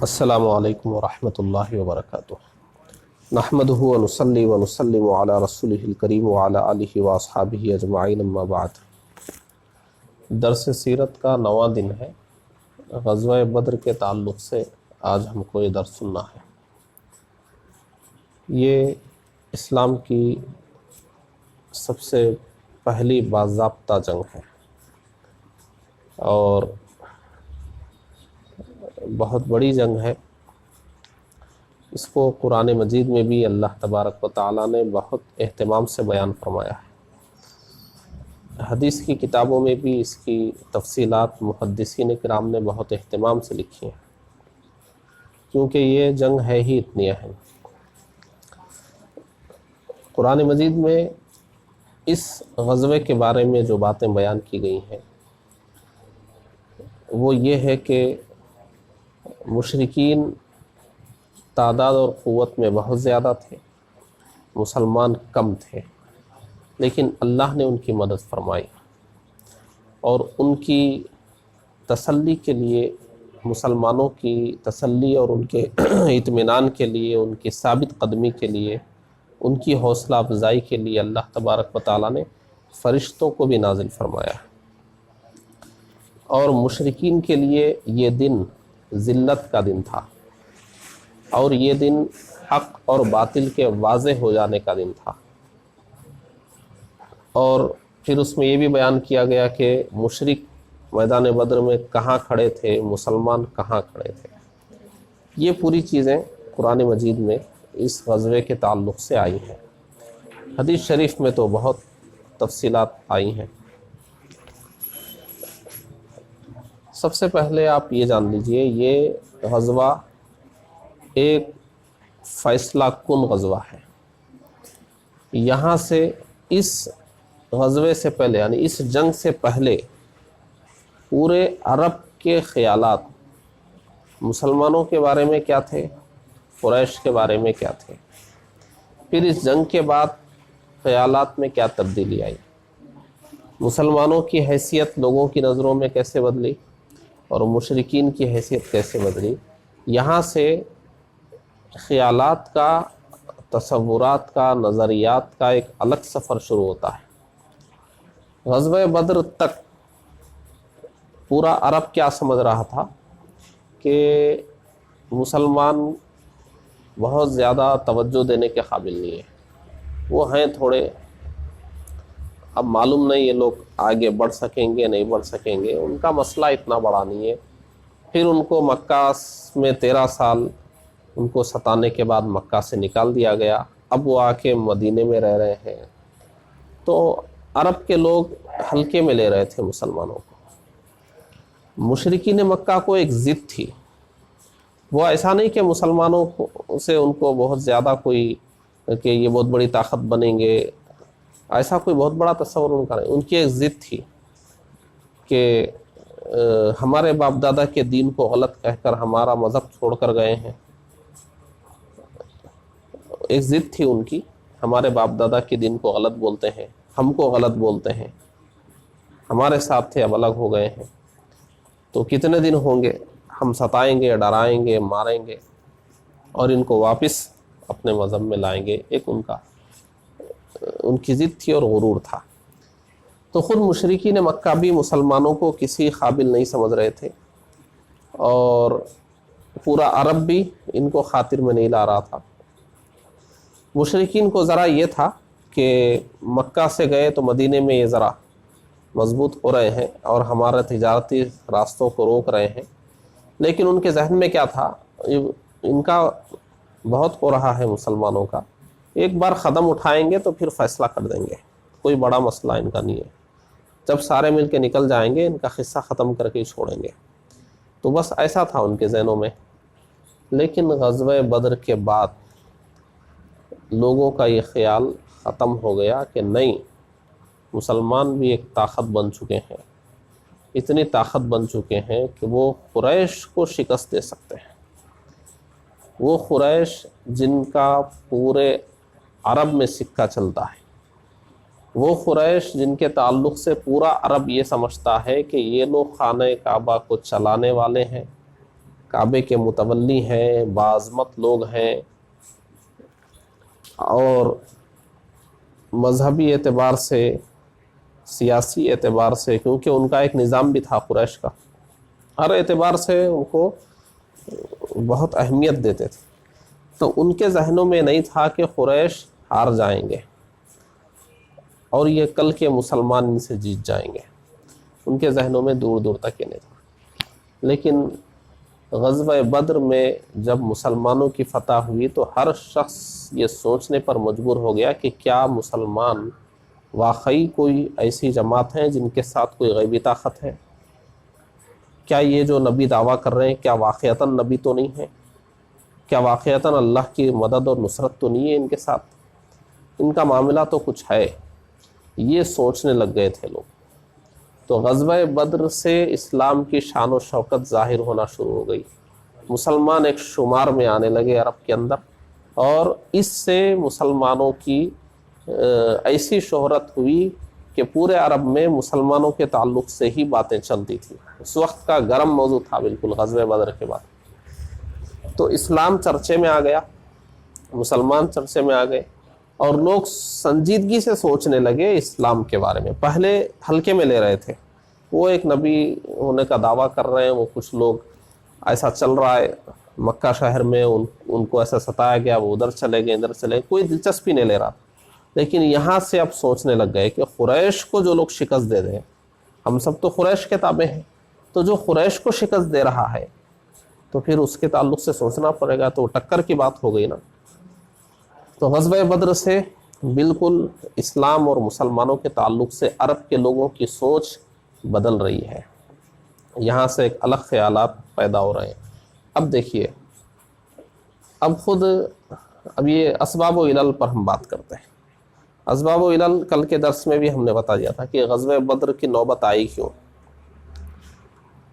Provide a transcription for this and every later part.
السلام علیکم ورحمۃ اللہ وبرکاتہ۔ نحمدہ ونصلی ونسلم علی رسولہ الکریم وعلی آلہ واصحابہ اجمعین، اما بعد۔ درس سیرت کا 9واں دن ہے۔ غزوہ بدر کے تعلق سے آج ہم کو یہ درس سننا ہے۔ یہ اسلام کی سب سے پہلی باضابطہ جنگ ہے اور بہت بڑی جنگ ہے۔ اس کو قرآن مجید میں بھی اللہ تبارک و تعالیٰ نے بہت اہتمام سے بیان فرمایا ہے۔ حدیث کی کتابوں میں بھی اس کی تفصیلات محدثین کرام نے بہت اہتمام سے لکھی ہیں، کیونکہ یہ جنگ ہے ہی اتنی اہم۔ قرآن مجید میں اس غزوے کے بارے میں جو باتیں بیان کی گئی ہیں وہ یہ ہے کہ مشرکین تعداد اور قوت میں بہت زیادہ تھے، مسلمان کم تھے، لیکن اللہ نے ان کی مدد فرمائی اور ان کی تسلی کے لیے، مسلمانوں کی تسلی اور ان کے اطمینان کے لیے، ان کی ثابت قدمی کے لیے، ان کی حوصلہ افزائی کے لیے اللہ تبارک و تعالیٰ نے فرشتوں کو بھی نازل فرمایا ہے۔ اور مشرکین کے لیے یہ دن ذلت کا دن تھا، اور یہ دن حق اور باطل کے واضح ہو جانے کا دن تھا۔ اور پھر اس میں یہ بھی بیان کیا گیا کہ مشرک میدان بدر میں کہاں کھڑے تھے، مسلمان کہاں کھڑے تھے۔ یہ پوری چیزیں قرآن مجید میں اس غزوے کے تعلق سے آئی ہیں۔ حدیث شریف میں تو بہت تفصیلات آئی ہیں۔ سب سے پہلے آپ یہ جان لیجئے، یہ غزوہ ایک فیصلہ کن غزوہ ہے۔ یہاں سے اس غزوے سے پہلے، یعنی اس جنگ سے پہلے، پورے عرب کے خیالات مسلمانوں کے بارے میں کیا تھے، قریش کے بارے میں کیا تھے۔ پھر اس جنگ کے بعد خیالات میں کیا تبدیلی آئی، مسلمانوں کی حیثیت لوگوں کی نظروں میں کیسے بدلی اور مشرکین کی حیثیت کیسے بدلی۔ یہاں سے خیالات کا، تصورات کا، نظریات کا ایک الگ سفر شروع ہوتا ہے۔ غزوہ بدر تک پورا عرب کیا سمجھ رہا تھا کہ مسلمان بہت زیادہ توجہ دینے کے قابل نہیں ہے، وہ ہیں تھوڑے، اب معلوم نہیں یہ لوگ آگے بڑھ سکیں گے نہیں بڑھ سکیں گے، ان کا مسئلہ اتنا بڑا نہیں ہے۔ پھر ان کو مکہ میں 13 سال ان کو ستانے کے بعد مکہ سے نکال دیا گیا، اب وہ آ کے مدینے میں رہ رہے ہیں۔ تو عرب کے لوگ ہلکے میں لے رہے تھے مسلمانوں کو۔ مشرکین مکہ کو ایک ضد تھی، وہ ایسا نہیں کہ مسلمانوں سے ان کو بہت زیادہ کوئی کہ یہ بہت بڑی طاقت بنیں گے، ایسا کوئی بہت بڑا تصور ان کا نہیں۔ ان کی ایک ضد تھی کہ ہمارے باپ دادا کے دین کو غلط کہہ کر ہمارا مذہب چھوڑ کر گئے ہیں۔ ایک ضد تھی ان کی، ہمارے باپ دادا کے دین کو غلط بولتے ہیں، ہم کو غلط بولتے ہیں، ہمارے ساتھ تھے اب الگ ہو گئے ہیں، تو کتنے دن ہوں گے، ہم ستائیں گے، ڈرائیں گے، ماریں گے اور ان کو واپس اپنے مذہب میں لائیں گے۔ ایک ان کی ضد تھی اور غرور تھا۔ تو خود مشرکین مکہ بھی مسلمانوں کو کسی قابل نہیں سمجھ رہے تھے، اور پورا عرب بھی ان کو خاطر میں نہیں لا رہا تھا۔ مشرکین کو ذرا یہ تھا کہ مکہ سے گئے تو مدینے میں یہ ذرا مضبوط ہو رہے ہیں اور ہمارے تجارتی راستوں کو روک رہے ہیں، لیکن ان کے ذہن میں کیا تھا، ان کا بہت ہو رہا ہے مسلمانوں کا، ایک بار قدم اٹھائیں گے تو پھر فیصلہ کر دیں گے، کوئی بڑا مسئلہ ان کا نہیں ہے، جب سارے مل کے نکل جائیں گے ان کا قصہ ختم کر کے ہی چھوڑیں گے۔ تو بس ایسا تھا ان کے ذہنوں میں۔ لیکن غزوہ بدر کے بعد لوگوں کا یہ خیال ختم ہو گیا کہ نہیں، مسلمان بھی ایک طاقت بن چکے ہیں، اتنی طاقت بن چکے ہیں کہ وہ قریش کو شکست دے سکتے ہیں۔ وہ قریش جن کا پورے عرب میں سکہ چلتا ہے، وہ قریش جن کے تعلق سے پورا عرب یہ سمجھتا ہے کہ یہ لوگ خانہ کعبہ کو چلانے والے ہیں، کعبے کے متولی ہیں، باعظمت لوگ ہیں، اور مذہبی اعتبار سے، سیاسی اعتبار سے، کیونکہ ان کا ایک نظام بھی تھا قریش کا، ہر اعتبار سے ان کو بہت اہمیت دیتے تھے، تو ان کے ذہنوں میں نہیں تھا کہ قریش ہار جائیں گے اور یہ کل کے مسلمان ان سے جیت جائیں گے، ان کے ذہنوں میں دور دور تک یہ نہیں تھا۔ لیکن غزوہ بدر میں جب مسلمانوں کی فتح ہوئی تو ہر شخص یہ سوچنے پر مجبور ہو گیا کہ کیا مسلمان واقعی کوئی ایسی جماعت ہیں جن کے ساتھ کوئی غیبی طاقت ہے؟ کیا یہ جو نبی دعویٰ کر رہے ہیں کیا واقعتاً نبی تو نہیں ہے؟ کیا واقعتاً اللہ کی مدد اور نصرت تو نہیں ہے ان کے ساتھ؟ ان کا معاملہ تو کچھ ہے، یہ سوچنے لگ گئے تھے لوگ۔ تو غزوہ بدر سے اسلام کی شان و شوکت ظاہر ہونا شروع ہو گئی، مسلمان ایک شمار میں آنے لگے عرب کے اندر، اور اس سے مسلمانوں کی ایسی شہرت ہوئی کہ پورے عرب میں مسلمانوں کے تعلق سے ہی باتیں چلتی تھیں۔ اس وقت کا گرم موضوع تھا بالکل غزوہ بدر کے بعد۔ تو اسلام چرچے میں آ گیا، مسلمان چرچے میں آ گئے، اور لوگ سنجیدگی سے سوچنے لگے اسلام کے بارے میں۔ پہلے ہلکے میں لے رہے تھے، وہ ایک نبی ہونے کا دعویٰ کر رہے ہیں، وہ کچھ لوگ ایسا چل رہا ہے مکہ شہر میں، ان کو ایسا ستایا گیا، وہ ادھر چلے گئے ادھر چلے گئے، کوئی دلچسپی نہیں لے رہا۔ لیکن یہاں سے اب سوچنے لگ گئے کہ قریش کو جو لوگ شکست دے دیں، ہم سب تو قریش کے تابع ہیں، تو جو قریش کو شکست دے رہا ہے تو پھر اس کے تعلق سے سوچنا پڑے گا، تو ٹکر کی بات ہو گئی نا۔ تو غزوہ بدر سے بالکل اسلام اور مسلمانوں کے تعلق سے عرب کے لوگوں کی سوچ بدل رہی ہے، یہاں سے ایک الگ خیالات پیدا ہو رہے ہیں۔ اب دیکھیے، اب یہ اسباب و علل پر ہم بات کرتے ہیں۔ اسباب و علل کل کے درس میں بھی ہم نے بتا دیا تھا کہ غزوہ بدر کی نوبت آئی کیوں۔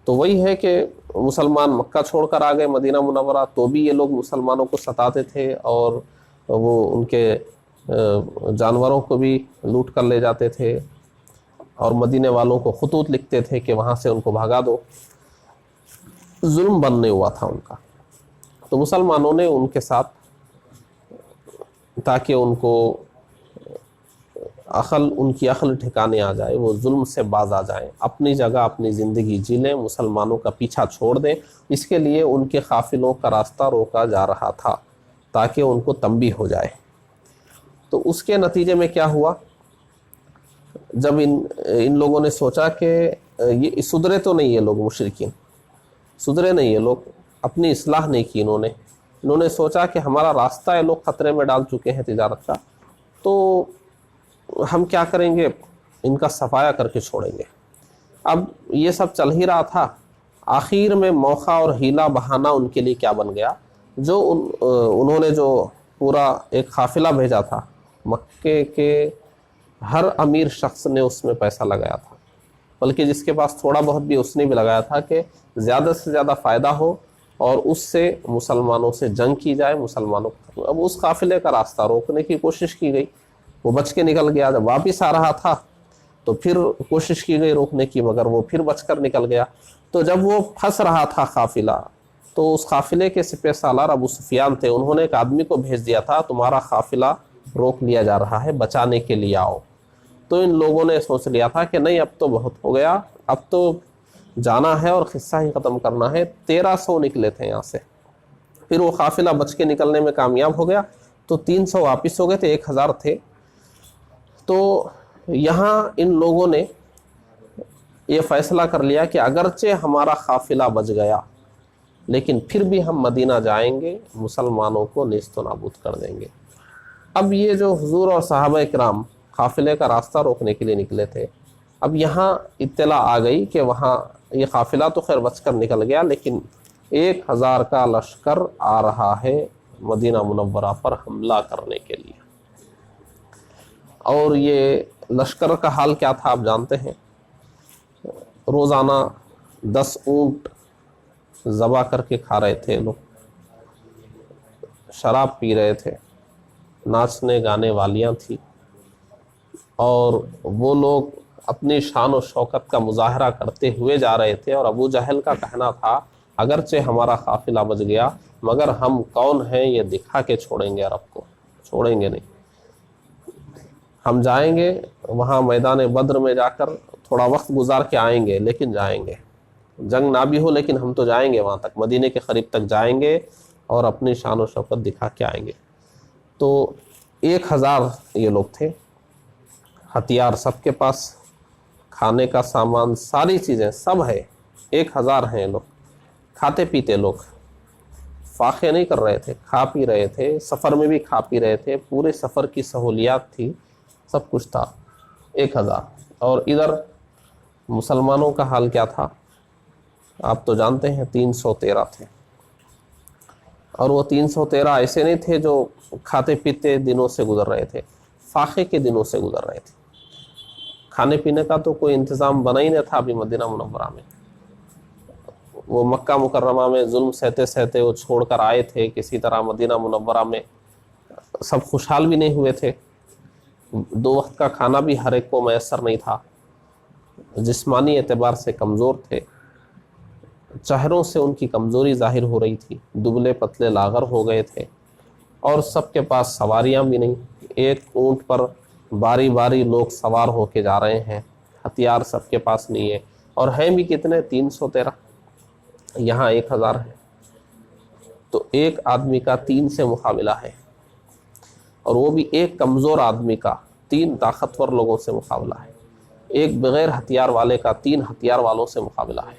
تو وہی ہے کہ مسلمان مکہ چھوڑ کر آ گئے مدینہ منورہ، تو بھی یہ لوگ مسلمانوں کو ستاتے تھے، اور وہ ان کے جانوروں کو بھی لوٹ کر لے جاتے تھے، اور مدینے والوں کو خطوط لکھتے تھے کہ وہاں سے ان کو بھگا دو۔ ظلم بند نہیں ہوا تھا ان کا، تو مسلمانوں نے ان کے ساتھ، تاکہ ان کی عقل ٹھکانے آ جائے، وہ ظلم سے باز آ جائیں، اپنی جگہ اپنی زندگی جی لیں، مسلمانوں کا پیچھا چھوڑ دیں، اس کے لیے ان کے قافلوں کا راستہ روکا جا رہا تھا تاکہ ان کو تنبیہ ہو جائے۔ تو اس کے نتیجے میں کیا ہوا، جب ان لوگوں نے سوچا کہ یہ سدھرے تو نہیں، یہ لوگ مشرکین سدھرے نہیں، یہ لوگ اپنی اصلاح نہیں کی، انہوں نے سوچا کہ ہمارا راستہ یہ لوگ خطرے میں ڈال چکے ہیں تجارت کا، تو ہم کیا کریں گے، ان کا صفایا کر کے چھوڑیں گے۔ اب یہ سب چل ہی رہا تھا، آخر میں موقع اور ہیلا بہانہ ان کے لیے کیا بن گیا، جو انہوں نے جو پورا ایک قافلہ بھیجا تھا، مکے کے ہر امیر شخص نے اس میں پیسہ لگایا تھا، بلکہ جس کے پاس تھوڑا بہت بھی اس نے بھی لگایا تھا کہ زیادہ سے زیادہ فائدہ ہو اور اس سے مسلمانوں سے جنگ کی جائے، مسلمانوں کو۔ اب اس قافلے کا راستہ روکنے کی کوشش کی گئی، وہ بچ کے نکل گیا، جب واپس آ رہا تھا تو پھر کوشش کی گئی روکنے کی، مگر وہ پھر بچ کر نکل گیا۔ تو جب وہ پھنس رہا تھا قافلہ، تو اس قافلے کے سپہ سالار ابو سفیان تھے، انہوں نے ایک آدمی کو بھیج دیا تھا، تمہارا قافلہ روک لیا جا رہا ہے، بچانے کے لیے آؤ۔ تو ان لوگوں نے سوچ لیا تھا کہ نہیں، اب تو بہت ہو گیا، اب تو جانا ہے اور قصہ ہی ختم کرنا ہے۔ 1300 نکلے تھے یہاں سے، پھر وہ قافلہ بچ کے نکلنے میں کامیاب ہو گیا، تو 300 واپس ہو گئے تھے، 1000 تھے۔ تو یہاں ان لوگوں نے یہ فیصلہ کر لیا کہ اگرچہ ہمارا قافلہ بچ گیا، لیکن پھر بھی ہم مدینہ جائیں گے، مسلمانوں کو نیست و نابود کر دیں گے۔ اب یہ جو حضور اور صحابہ کرام قافلے کا راستہ روکنے کے لیے نکلے تھے، اب یہاں اطلاع آ گئی کہ وہاں یہ قافلہ تو خیر بچ کر نکل گیا، لیکن 1000 کا لشکر آ رہا ہے مدینہ منورہ پر حملہ کرنے کے لیے۔ اور یہ لشکر کا حال کیا تھا آپ جانتے ہیں، روزانہ 10 اونٹ ذبح کر کے کھا رہے تھے لوگ، شراب پی رہے تھے، ناچنے گانے والیاں تھیں، اور وہ لوگ اپنی شان و شوکت کا مظاہرہ کرتے ہوئے جا رہے تھے۔ اور ابو جہل کا کہنا تھا اگرچہ ہمارا قافلہ بچ گیا مگر ہم کون ہیں یہ دکھا کے چھوڑیں گے عرب کو، چھوڑیں گے نہیں۔ ہم جائیں گے وہاں میدان بدر میں جا کر تھوڑا وقت گزار کے آئیں گے، لیکن جائیں گے، جنگ نہ بھی ہو لیکن ہم تو جائیں گے وہاں تک، مدینے کے قریب تک جائیں گے اور اپنی شان و شوکت دکھا کے آئیں گے۔ تو 1000 یہ لوگ تھے، ہتھیار سب کے پاس، کھانے کا سامان ساری چیزیں سب ہے، 1000 ہیں لوگ، کھاتے پیتے لوگ، فاقے نہیں کر رہے تھے، کھا پی رہے تھے، سفر میں بھی کھا پی رہے تھے، پورے سفر کی سہولیات تھی، سب کچھ تھا، 1000۔ اور ادھر مسلمانوں کا حال کیا تھا آپ تو جانتے ہیں، 313 تھے۔ اور وہ 313 ایسے نہیں تھے جو کھاتے پیتے دنوں سے گزر رہے تھے، فاقے کے دنوں سے گزر رہے تھے، کھانے پینے کا تو کوئی انتظام بنا ہی نہیں تھا ابھی مدینہ منورہ میں۔ وہ مکہ مکرمہ میں ظلم سہتے سہتے وہ چھوڑ کر آئے تھے کسی طرح مدینہ منورہ میں، سب خوشحال بھی نہیں ہوئے تھے، 2 وقت کا کھانا بھی ہر ایک کو میسر نہیں تھا، جسمانی اعتبار سے کمزور تھے، چہروں سے ان کی کمزوری ظاہر ہو رہی تھی، دبلے پتلے لاغر ہو گئے تھے، اور سب کے پاس سواریاں بھی نہیں، ایک اونٹ پر باری باری لوگ سوار ہو کے جا رہے ہیں، ہتھیار سب کے پاس نہیں ہے، اور ہیں بھی کتنے، 313، یہاں 1000 ہے، تو ایک آدمی کا 3 سے مقابلہ ہے، اور وہ بھی ایک کمزور آدمی کا 3 طاقتور لوگوں سے مقابلہ ہے، ایک بغیر ہتھیار والے کا 3 ہتھیار والوں سے مقابلہ ہے۔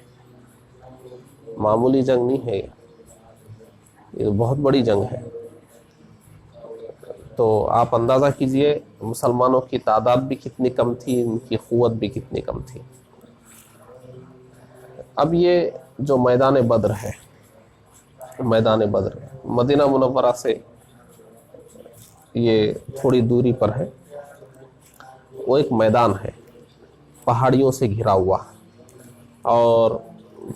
معمولی جنگ نہیں ہے، یہ بہت بڑی جنگ ہے۔ تو آپ اندازہ کیجئے مسلمانوں کی تعداد بھی کتنی کم تھی، ان کی قوت بھی کتنی کم تھی۔ اب یہ جو میدان بدر ہے، میدان بدر مدینہ منورہ سے یہ تھوڑی دوری پر ہے، وہ ایک میدان ہے پہاڑیوں سے گھرا ہوا، اور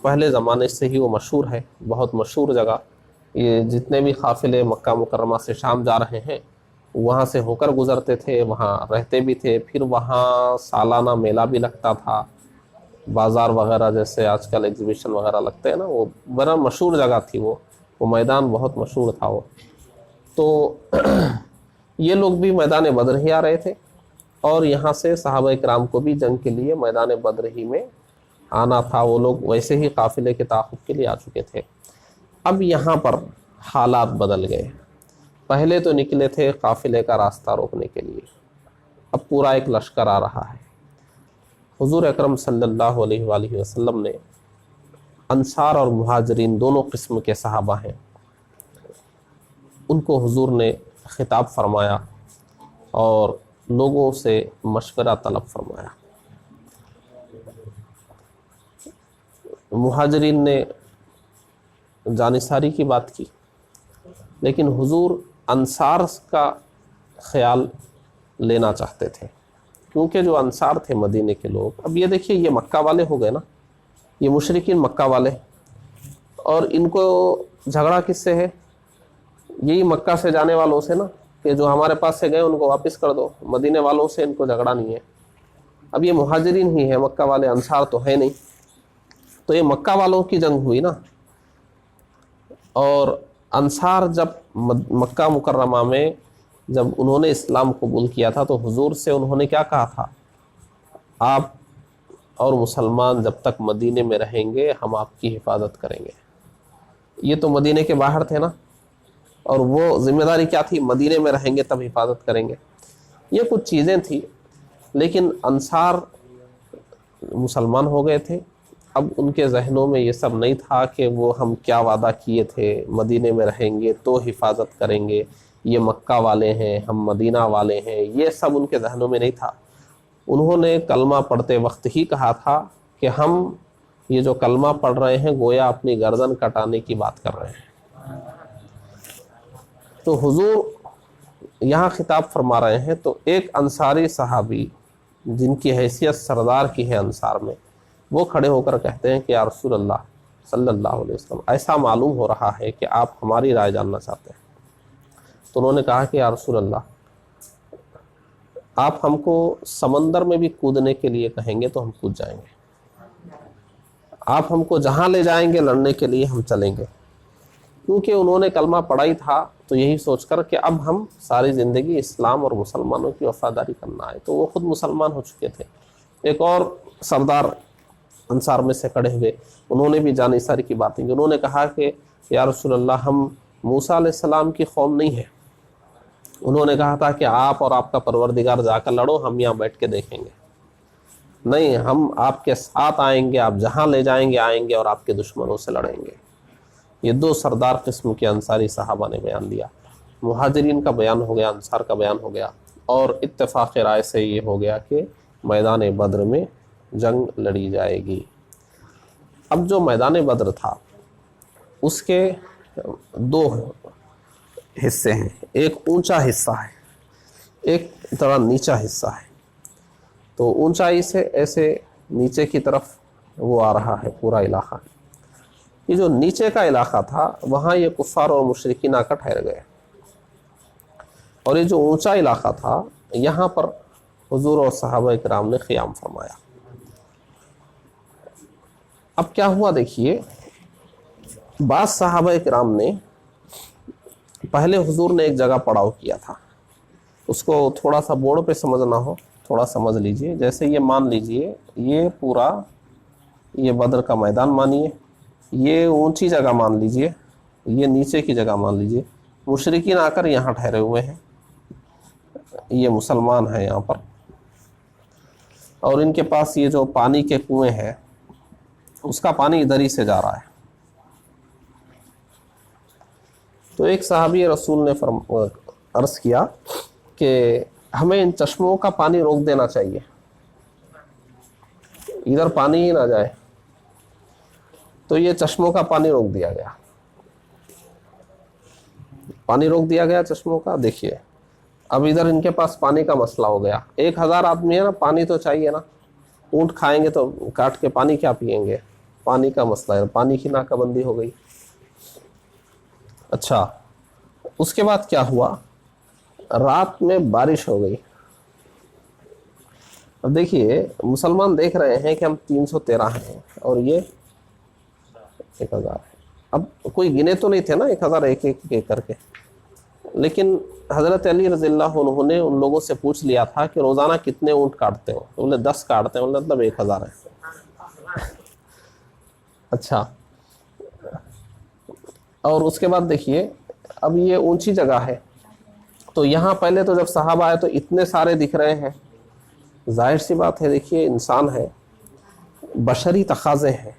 پہلے زمانے سے ہی وہ مشہور ہے، بہت مشہور جگہ۔ یہ جتنے بھی قافلے مکہ مکرمہ سے شام جا رہے ہیں وہاں سے ہو کر گزرتے تھے، وہاں رہتے بھی تھے، پھر وہاں سالانہ میلہ بھی لگتا تھا، بازار وغیرہ جیسے آج کل ایگزیبیشن وغیرہ لگتے ہیں نا، وہ بڑا مشہور جگہ تھی، وہ میدان بہت مشہور تھا وہ۔ تو یہ لوگ بھی میدان بدر ہی آ رہے تھے، اور یہاں سے صحابہ کرام کو بھی جنگ کے لیے میدان بدر ہی میں آنا تھا، وہ لوگ ویسے ہی قافلے کے تعاقب کے لیے آ چکے تھے۔ اب یہاں پر حالات بدل گئے، پہلے تو نکلے تھے قافلے کا راستہ روکنے کے لیے، اب پورا ایک لشکر آ رہا ہے۔ حضور اکرم صلی اللہ علیہ وآلہ وسلم نے، انصار اور مہاجرین دونوں قسم کے صحابہ ہیں، ان کو حضور نے خطاب فرمایا اور لوگوں سے مشورہ طلب فرمایا۔ مہاجرین نے جانثاری کی بات کی، لیکن حضور انصار کا خیال لینا چاہتے تھے، کیونکہ جو انصار تھے مدینے کے لوگ، اب یہ دیکھیے یہ مکہ والے ہو گئے نا، یہ مشرکین مکہ والے، اور ان کو جھگڑا کس سے ہے؟ یہی مکہ سے جانے والوں سے نا، کہ جو ہمارے پاس سے گئے ان کو واپس کر دو، مدینے والوں سے ان کو جھگڑا نہیں ہے۔ اب یہ مہاجرین ہی ہیں مکہ والے، انصار تو ہے نہیں، تو یہ مکہ والوں کی جنگ ہوئی نا۔ اور انصار جب مکہ مکرمہ میں جب انہوں نے اسلام قبول کیا تھا تو حضور سے انہوں نے کیا کہا تھا؟ آپ اور مسلمان جب تک مدینے میں رہیں گے ہم آپ کی حفاظت کریں گے۔ یہ تو مدینے کے باہر تھے نا، اور وہ ذمہ داری کیا تھی؟ مدینے میں رہیں گے تب حفاظت کریں گے۔ یہ کچھ چیزیں تھیں، لیکن انصار مسلمان ہو گئے تھے، اب ان کے ذہنوں میں یہ سب نہیں تھا کہ وہ ہم کیا وعدہ کیے تھے، مدینے میں رہیں گے تو حفاظت کریں گے، یہ مکہ والے ہیں ہم مدینہ والے ہیں، یہ سب ان کے ذہنوں میں نہیں تھا۔ انہوں نے کلمہ پڑھتے وقت ہی کہا تھا کہ ہم یہ جو کلمہ پڑھ رہے ہیں گویا اپنی گردن کٹانے کی بات کر رہے ہیں۔ تو حضور یہاں خطاب فرما رہے ہیں، تو ایک انصاری صحابی جن کی حیثیت سردار کی ہے انصار میں، وہ کھڑے ہو کر کہتے ہیں کہ یا رسول اللہ صلی اللہ علیہ وسلم، ایسا معلوم ہو رہا ہے کہ آپ ہماری رائے جاننا چاہتے ہیں۔ تو انہوں نے کہا کہ یا رسول اللہ، آپ ہم کو سمندر میں بھی کودنے کے لیے کہیں گے تو ہم کود جائیں گے، آپ ہم کو جہاں لے جائیں گے لڑنے کے لیے ہم چلیں گے. کیونکہ انہوں نے کلمہ پڑھا ہی تھا تو یہی سوچ کر کہ اب ہم ساری زندگی اسلام اور مسلمانوں کی وفاداری کرنا ہے. تو وہ خود مسلمان ہو چکے تھے. ایک اور سردار انصار میں سے کھڑے ہوئے, انہوں نے بھی جانی ساری کی باتیں کی. انہوں نے کہا کہ یا رسول اللہ, ہم موسیٰ علیہ السلام کی قوم نہیں ہیں. انہوں نے کہا تھا کہ آپ اور آپ کا پروردگار جا کر لڑو, ہم یہاں بیٹھ کے دیکھیں گے. نہیں, ہم آپ کے ساتھ آئیں گے, آپ جہاں لے جائیں گے آئیں گے اور آپ کے دشمنوں سے لڑیں گے. یہ دو سردار قسم کے انصاری صحابہ نے بیان دیا. مہاجرین کا بیان ہو گیا, انصار کا بیان ہو گیا, اور اتفاق رائے سے یہ ہو گیا کہ میدان بدر میں جنگ لڑی جائے گی. اب جو میدان بدر تھا اس کے دو حصے ہیں, ایک اونچا حصہ ہے, ایک ذرا نیچا حصہ ہے. تو اونچائی سے ایسے نیچے کی طرف وہ آ رہا ہے پورا علاقہ. یہ جو نیچے کا علاقہ تھا وہاں یہ کفار اور مشرکین آ کر ٹھہر گئے, اور یہ جو اونچا علاقہ تھا یہاں پر حضور اور صحابہ کرام نے قیام فرمایا. اب کیا ہوا دیکھیے, بعض صحابہ کرام نے پہلے حضور نے ایک جگہ پڑاؤ کیا تھا, اس کو تھوڑا سا بورڈ پہ سمجھنا ہو تھوڑا سمجھ لیجئے. جیسے یہ مان لیجئے یہ پورا یہ بدر کا میدان مانیے, یہ اونچی جگہ مان لیجئے, یہ نیچے کی جگہ مان لیجئے. مشرکین آ کر یہاں ٹھہرے ہوئے ہیں, یہ مسلمان ہیں یہاں پر, اور ان کے پاس یہ جو پانی کے کنویں ہیں اس کا پانی ادھر ہی سے جا رہا ہے. تو ایک صحابی رسول نے عرض کیا کہ ہمیں ان چشموں کا پانی روک دینا چاہیے, ادھر پانی ہی نہ جائے. تو یہ چشموں کا پانی روک دیا گیا, پانی روک دیا گیا چشموں کا. دیکھیے اب ادھر ان کے پاس پانی کا مسئلہ ہو گیا. 1000 آدمی ہے نا, پانی تو چاہیے نا, اونٹ کھائیں گے تو کاٹ کے پانی کیا پئیں گے, پانی کا مسئلہ ہے, پانی کی ناکہ بندی ہو گئی. اچھا, اس کے بعد کیا ہوا, رات میں بارش ہو گئی. اب دیکھیے مسلمان دیکھ رہے ہیں کہ ہم 313 ہیں اور یہ 1000 ہے. اب کوئی گنے تو نہیں تھے نا 1000 ایک کر کے, لیکن حضرت علی رضی اللہ عنہ نے ان لوگوں سے پوچھ لیا تھا کہ روزانہ کتنے اونٹ کاٹتے ہو, تو انہیں 10 کاٹتے ہیں, مطلب 1000 ہے. اچھا, اور اس کے بعد دیکھیے اب یہ اونچی جگہ ہے, تو یہاں پہلے تو جب صحابہ آئے تو اتنے سارے دکھ رہے ہیں. ظاہر سی بات ہے, دیکھیے انسان ہے, بشری تقاضے ہیں,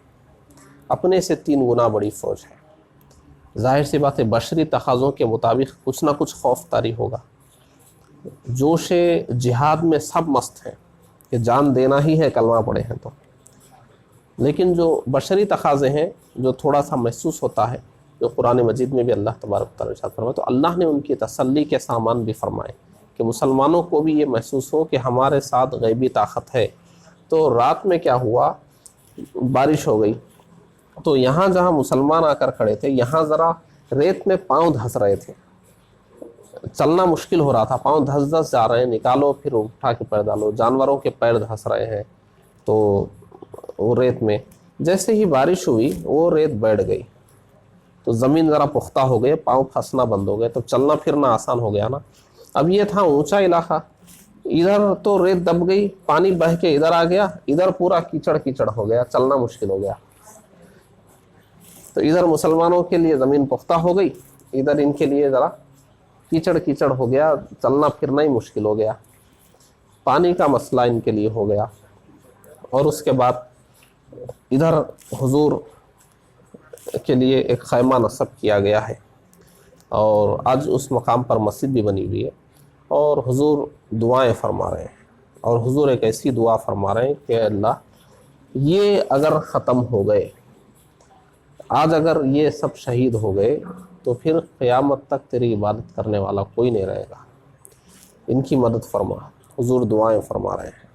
اپنے سے 3 گنا بڑی فوج ہے. ظاہر سی بات ہے بشری تقاضوں کے مطابق کچھ نہ کچھ خوف طاری ہوگا. جوش جہاد میں سب مست ہیں کہ جان دینا ہی ہے کلمہ پڑھے ہیں تو, لیکن جو بشری تقاضے ہیں جو تھوڑا سا محسوس ہوتا ہے, جو قرآن مجید میں بھی اللہ تبارک و تعالیٰ ارشاد فرمائے, تو اللہ نے ان کی تسلی کے سامان بھی فرمائے کہ مسلمانوں کو بھی یہ محسوس ہو کہ ہمارے ساتھ غیبی طاقت ہے. تو رات میں کیا ہوا, بارش ہو گئی. تو یہاں جہاں مسلمان آ کر کھڑے تھے یہاں ذرا ریت میں پاؤں دھس رہے تھے, چلنا مشکل ہو رہا تھا, پاؤں دھس جا رہے ہیں, نکالو پھر اٹھا کے پیر ڈالو, جانوروں کے پیر دھس رہے ہیں. تو وہ ریت میں جیسے ہی بارش ہوئی وہ ریت بیٹھ گئی, تو زمین ذرا پختہ ہو گئے, پاؤں پھنسنا بند ہو گئے, تو چلنا پھرنا آسان ہو گیا نا. اب یہ تھا اونچا علاقہ, ادھر تو ریت دب گئی, پانی بہہ کے ادھر آ گیا, ادھر پورا کیچڑ کیچڑ ہو گیا, چلنا مشکل ہو گیا. تو ادھر مسلمانوں کے لیے زمین پختہ ہو گئی, ادھر ان کے لیے ذرا کیچڑ کیچڑ ہو گیا, چلنا پھرنا ہی مشکل ہو گیا. پانی کا مسئلہ ان کے لیے ہو گیا. اور اس کے بعد ادھر حضور کے لیے ایک خیمہ نصب کیا گیا ہے, اور آج اس مقام پر مسجد بھی بنی ہوئی ہے, اور حضور دعائیں فرما رہے ہیں. اور حضور ایک ایسی دعا فرما رہے ہیں کہ اللہ یہ اگر ختم ہو گئے, آج اگر یہ سب شہید ہو گئے تو پھر قیامت تک تیری عبادت کرنے والا کوئی نہیں رہے گا, ان کی مدد فرما. حضور دعائیں فرما رہے ہیں.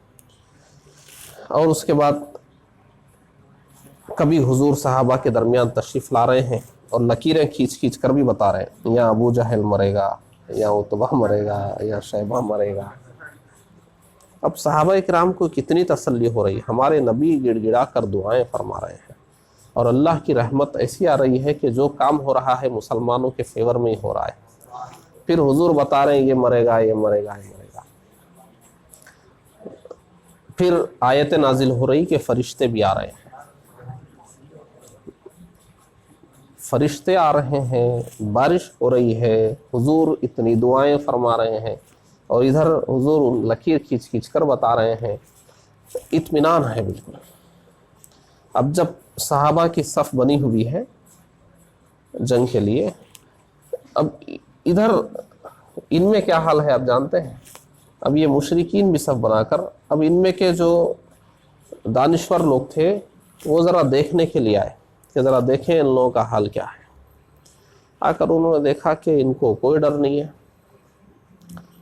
اور اس کے بعد کبھی حضور صحابہ کے درمیان تشریف لا رہے ہیں اور لکیریں کھینچ کھینچ کر بھی بتا رہے ہیں, یا ابو جہل مرے گا, یا عتبہ مرے گا, یا شیبہ مرے گا. اب صحابہ کرام کو کتنی تسلی ہو رہی, ہمارے نبی گڑ گڑا کر دعائیں فرما رہے ہیں. اور اللہ کی رحمت ایسی آ رہی ہے کہ جو کام ہو رہا ہے مسلمانوں کے فیور میں ہی ہو رہا ہے۔ پھر حضور بتا رہے ہیں یہ مرے گا، یہ مرے گا، یہ مرے گا۔ پھر آیت نازل ہو رہی کہ فرشتے بھی آ رہے ہیں، فرشتے آ رہے ہیں، بارش ہو رہی ہے، حضور اتنی دعائیں فرما رہے ہیں، اور ادھر حضور لکیر کھینچ کھینچ کر بتا رہے ہیں، اطمینان ہے بالکل۔ اب جب صحابہ کی صف بنی ہوئی ہے جنگ کے لیے، اب ادھر ان میں کیا حال ہے آپ جانتے ہیں؟ اب یہ مشرکین بھی صف بنا کر، اب ان میں کے جو دانشور لوگ تھے وہ ذرا دیکھنے کے لیے آئے کہ ذرا دیکھیں ان لوگوں کا حال کیا ہے۔ آ کر انہوں نے دیکھا کہ ان کو کوئی ڈر نہیں ہے،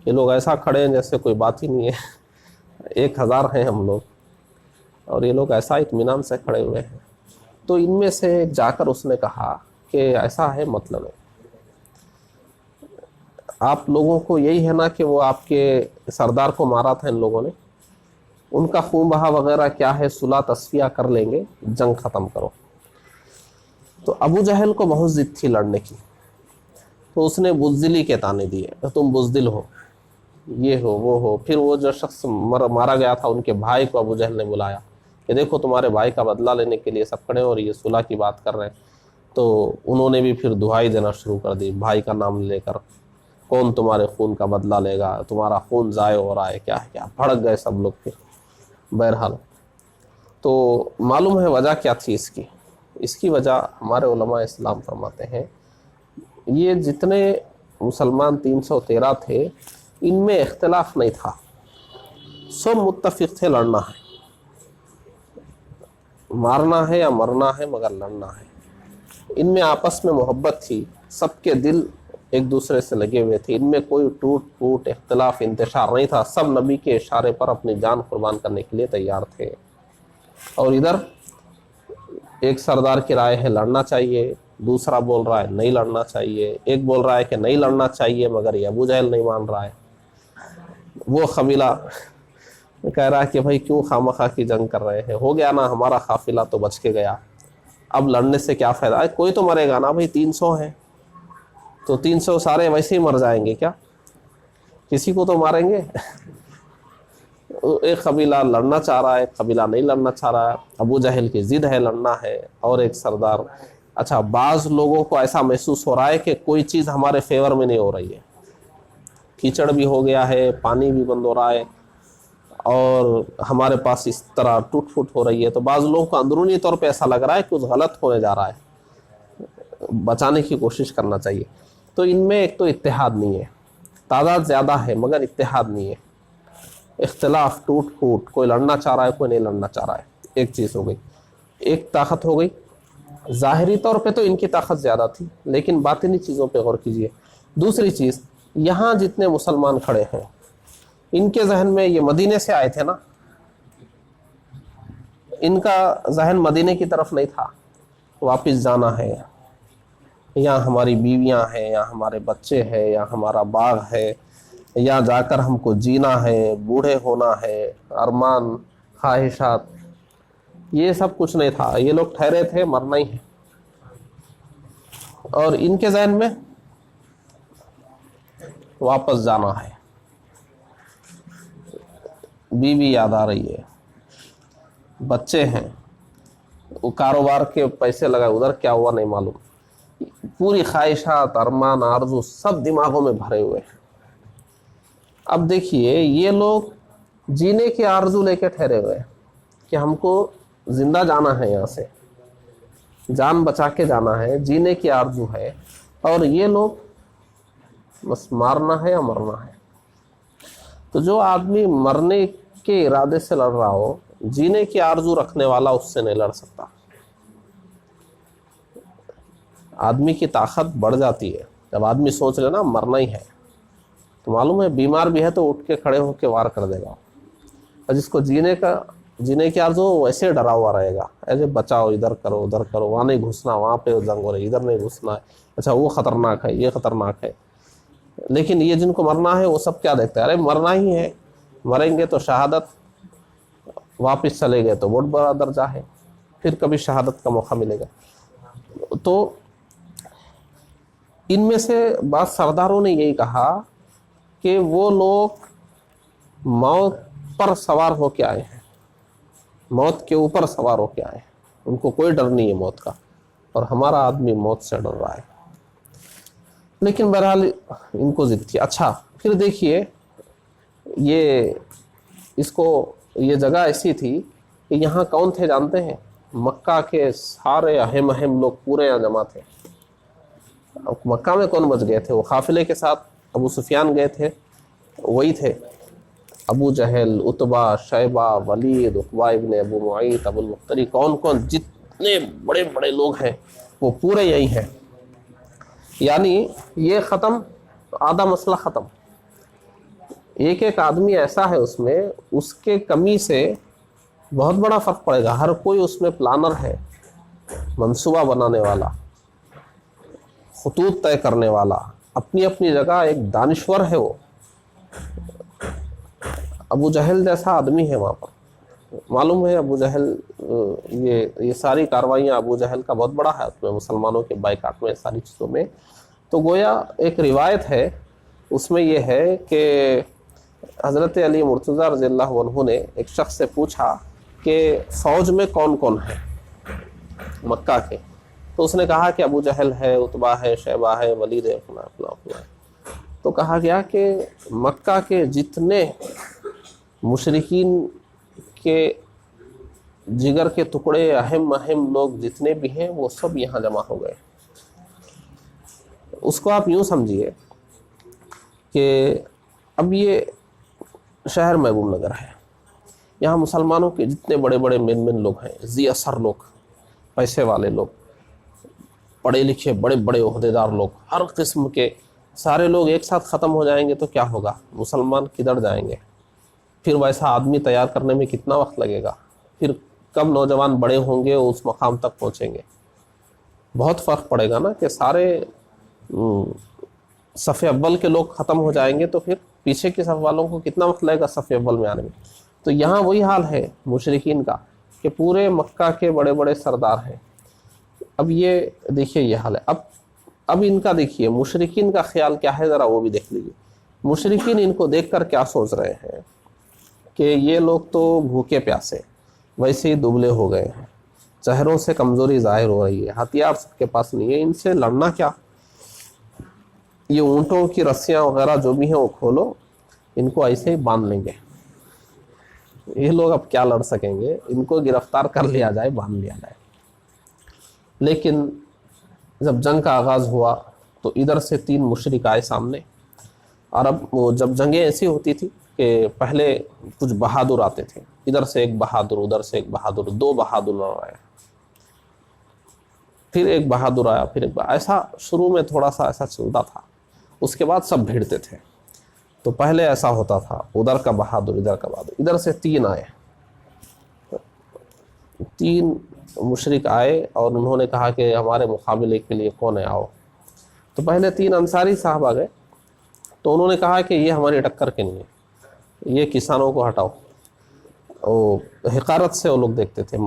یہ لوگ ایسا کھڑے ہیں جیسے کوئی بات ہی نہیں ہے، 1000 ہیں ہم لوگ، اور یہ لوگ ایسا اطمینان سے کھڑے ہوئے ہیں۔ تو ان میں سے جا کر اس نے کہا کہ ایسا ہے، مطلب ہے آپ لوگوں کو یہی ہے نا کہ وہ آپ کے سردار کو مارا تھا ان لوگوں نے، ان کا خون بہا وغیرہ کیا ہے، صلح تصفیہ کر لیں گے، جنگ ختم کرو۔ تو ابو جہل کو بہت ضد تھی لڑنے کی، تو اس نے بزدلی کے تانے دیے، تم بزدل ہو، یہ ہو، وہ ہو۔ پھر وہ جو شخص مارا گیا تھا ان کے بھائی کو ابو جہل نے بلایا کہ دیکھو تمہارے بھائی کا بدلہ لینے کے لیے سب کھڑے اور یہ صلح کی بات کر رہے ہیں۔ تو انہوں نے بھی پھر دعائی دینا شروع کر دی بھائی کا نام لے کر، کون تمہارے خون کا بدلہ لے گا، تمہارا خون ضائع ہو رہا ہے، کیا ہے کیا، بھڑک گئے سب لوگ۔ پھر بہرحال تو معلوم ہے وجہ کیا تھی اس کی وجہ ہمارے علماء اسلام فرماتے ہیں، یہ جتنے مسلمان 313 تھے ان میں اختلاف نہیں تھا، سب متفق تھے لڑنا ہے، مارنا ہے یا مرنا ہے مگر لڑنا ہے۔ ان میں آپس میں محبت تھی، سب کے دل ایک دوسرے سے لگے ہوئے تھے، ان میں کوئی ٹوٹ پھوٹ، اختلاف، انتشار نہیں تھا، سب نبی کے اشارے پر اپنی جان قربان کرنے کے لیے تیار تھے۔ اور ادھر ایک سردار کی رائے ہے لڑنا چاہیے، دوسرا بول رہا ہے نہیں لڑنا چاہیے، ایک بول رہا ہے کہ نہیں لڑنا چاہیے مگر یہ ابو جہل نہیں مان رہا ہے، وہ قبیلہ کہہ رہا ہے کہ بھائی کیوں خامخواہ کی جنگ کر رہے ہیں، ہو گیا نا ہمارا قافلہ تو بچ کے گیا، اب لڑنے سے کیا فائدہ ہے، کوئی تو مرے گا نا بھائی، 300 ہیں تو 300 سارے ویسے ہی مر جائیں گے کیا، کسی کو تو ماریں گے۔ ایک قبیلہ لڑنا چاہ رہا ہے، ایک قبیلہ نہیں لڑنا چاہ رہا ہے، ابو جہل کی ضد ہے لڑنا ہے، اور ایک سردار۔ اچھا بعض لوگوں کو ایسا محسوس ہو رہا ہے کہ کوئی چیز ہمارے فیور میں نہیں ہو رہی ہے، کیچڑ بھی ہو گیا ہے، پانی بھی بند ہو رہا ہے، اور ہمارے پاس اس طرح ٹوٹ پھوٹ ہو رہی ہے، تو بعض لوگوں کو اندرونی طور پہ ایسا لگ رہا ہے کہ کچھ غلط ہونے جا رہا ہے، بچانے کی کوشش کرنا چاہیے۔ تو ان میں ایک تو اتحاد نہیں ہے، تعداد زیادہ ہے مگر اتحاد نہیں ہے، اختلاف، ٹوٹ پھوٹ، کوئی لڑنا چاہ رہا ہے کوئی نہیں لڑنا چاہ رہا ہے، ایک چیز ہو گئی، ایک طاقت ہو گئی۔ ظاہری طور پہ تو ان کی طاقت زیادہ تھی لیکن باطنی چیزوں پہ غور کیجیے۔ دوسری چیز، یہاں جتنے مسلمان کھڑے ہیں ان کے ذہن میں، یہ مدینے سے آئے تھے نا، ان کا ذہن مدینے کی طرف نہیں تھا، واپس جانا ہے، یا ہماری بیویاں ہیں، یا ہمارے بچے ہیں، یا ہمارا باغ ہے، یا جا کر ہم کو جینا ہے، بوڑھے ہونا ہے، ارمان، خواہشات، یہ سب کچھ نہیں تھا، یہ لوگ ٹھہرے تھے مرنا ہی ہے۔ اور ان کے ذہن میں واپس جانا ہے، بیوی یاد آ رہی ہے، بچے ہیں، وہ کاروبار کے پیسے لگائے ادھر کیا ہوا نہیں معلوم، پوری خواہشات، ارمان، آرزو سب دماغوں میں بھرے ہوئے ہیں۔ اب دیکھیے یہ لوگ جینے کی آرزو لے کے ٹھہرے ہوئے ہیں کہ ہم کو زندہ جانا ہے، یہاں سے جان بچا کے جانا ہے، جینے کی آرزو ہے، اور یہ لوگ بس مارنا ہے یا مرنا ہے۔ تو جو آدمی مرنے کے ارادے سے لڑ رہا ہو، جینے کی آرزو رکھنے والا اس سے نہیں لڑ سکتا۔ آدمی کی طاقت بڑھ جاتی ہے جب آدمی سوچ لے نا مرنا ہی ہے، تو معلوم ہے بیمار بھی ہے تو اٹھ کے کھڑے ہو کے وار کر دے گا، اور جس کو جینے کی آرزو ویسے ڈرا ہوا رہے گا، ایسے بچاؤ، ادھر کرو ادھر کرو، وہاں نہیں گھسنا، وہاں پہ جنگ ہو رہی، ادھر نہیں گھسنا ہے، اچھا وہ خطرناک ہے، یہ خطرناک ہے۔ لیکن یہ جن کو مرنا ہے وہ سب کیا دیکھتے ہیں، ارے مرنا ہی ہے، مریں گے تو شہادت، واپس چلے گئے تو بہت بڑا درجہ ہے۔ پھر کبھی شہادت کا موقع ملے گا. تو ان میں سے بعض سرداروں نے یہی کہا کہ وہ لوگ موت پر سوار ہو کے آئے ہیں، موت کے اوپر سوار ہو کے آئے ہیں، ان کو کوئی ڈر نہیں ہے موت کا، اور ہمارا آدمی موت سے ڈر رہا ہے. لیکن بہرحال ان کو ضد تھی. اچھا پھر دیکھیے یہ یہ جگہ ایسی تھی کہ یہاں کون تھے جانتے ہیں؟ مکہ کے سارے اہم لوگ پورے یہاں جمع تھے. مکہ میں کون بچ گئے تھے؟ وہ قافلے کے ساتھ ابو سفیان گئے تھے، وہی تھے. ابو جہل، عتبہ، شیبہ، ولید، عقبہ ابن ابو معیط، ابو المختری، کون جتنے بڑے بڑے لوگ ہیں وہ پورے یہی ہیں. یعنی یہ ختم، آدھا مسئلہ ختم. ایک آدمی ایسا ہے اس میں، اس کے کمی سے بہت بڑا فرق پڑے گا. ہر کوئی اس میں پلانر ہے، منصوبہ بنانے والا، خطوط طے کرنے والا، اپنی اپنی جگہ ایک دانشور ہے. وہ ابو جہل جیسا آدمی ہے وہاں پر. معلوم ہے ابو جہل، یہ ساری کاروائیاں ابو جہل کا بہت بڑا ہاتھ میں مسلمانوں کے بائیکاٹ میں، ساری چیزوں میں. تو گویا ایک روایت ہے اس میں یہ ہے کہ حضرت علی مرتضیٰ رضی اللہ عنہ نے ایک شخص سے پوچھا کہ فوج میں کون کون ہے مکہ کے؟ تو اس نے کہا کہ ابو جہل ہے، عتبہ ہے، شیبہ ہے، ولید ہے، فلاں فلاں فلاں. تو کہا گیا کہ مکہ کے جتنے مشرکین کے جگر کے ٹکڑے، اہم لوگ جتنے بھی ہیں وہ سب یہاں جمع ہو گئے. اس کو آپ یوں سمجھیے کہ اب یہ شہر محبوب نگر ہے، یہاں مسلمانوں کے جتنے بڑے بڑے مین لوگ ہیں، ذی اثر لوگ، پیسے والے لوگ، پڑھے لکھے بڑے بڑے عہدیدار لوگ، ہر قسم کے سارے لوگ ایک ساتھ ختم ہو جائیں گے تو کیا ہوگا؟ مسلمان کدھر جائیں گے؟ پھر ویسا آدمی تیار کرنے میں کتنا وقت لگے گا؟ پھر کب نوجوان بڑے ہوں گے اس مقام تک پہنچیں گے؟ بہت فرق پڑے گا نا کہ سارے صف اول کے لوگ ختم ہو جائیں گے تو پھر پیچھے کے صف والوں کو کتنا وقت لگے گا صف اول میں آنے میں؟ تو یہاں وہی حال ہے مشرکین کا کہ پورے مکہ کے بڑے بڑے سردار ہیں. اب یہ دیکھیے یہ حال ہے. اب ان کا دیکھیے مشرکین کا خیال کیا ہے، ذرا وہ بھی دیکھ لیجیے. مشرکین ان کو دیکھ کر کیا سوچ رہے ہیں کہ یہ لوگ تو بھوکے پیاسے، ویسے ہی دبلے ہو گئے ہیں، چہروں سے کمزوری ظاہر ہو رہی ہے، ہتھیار سب کے پاس نہیں ہے، ان سے لڑنا کیا؟ یہ اونٹوں کی رسیاں وغیرہ جو بھی ہیں وہ کھولو، ان کو ایسے ہی باندھ لیں گے. یہ لوگ اب کیا لڑ سکیں گے؟ ان کو گرفتار کر لیا جائے، باندھ لیا جائے. لیکن جب جنگ کا آغاز ہوا تو ادھر سے 3 مشرک آئے سامنے. اور اب وہ جب جنگیں ایسی ہوتی تھی کہ پہلے کچھ بہادر آتے تھے، ادھر سے ایک بہادر، ادھر سے ایک بہادر، 2 بہادر آئے، پھر ایک بہادر آیا، پھر ایک ایسا شروع میں تھوڑا سا ایسا چلتا تھا. اس کے بعد سب بھیڑتے تھے. تو پہلے ایسا ہوتا تھا، ادھر کا بہادر، ادھر کا بہادر. ادھر سے 3 آئے، 3 مشرک آئے اور انہوں نے کہا کہ ہمارے مقابلے کے لیے کون ہے، آؤ. تو پہلے 3 انصاری صاحب آ گئے. تو انہوں نے کہا کہ یہ ہماری ٹکر کے نہیں ہے، یہ کسانوں کو ہٹاؤ. وہ حقارت سے وہ لوگ دیکھتے تھے،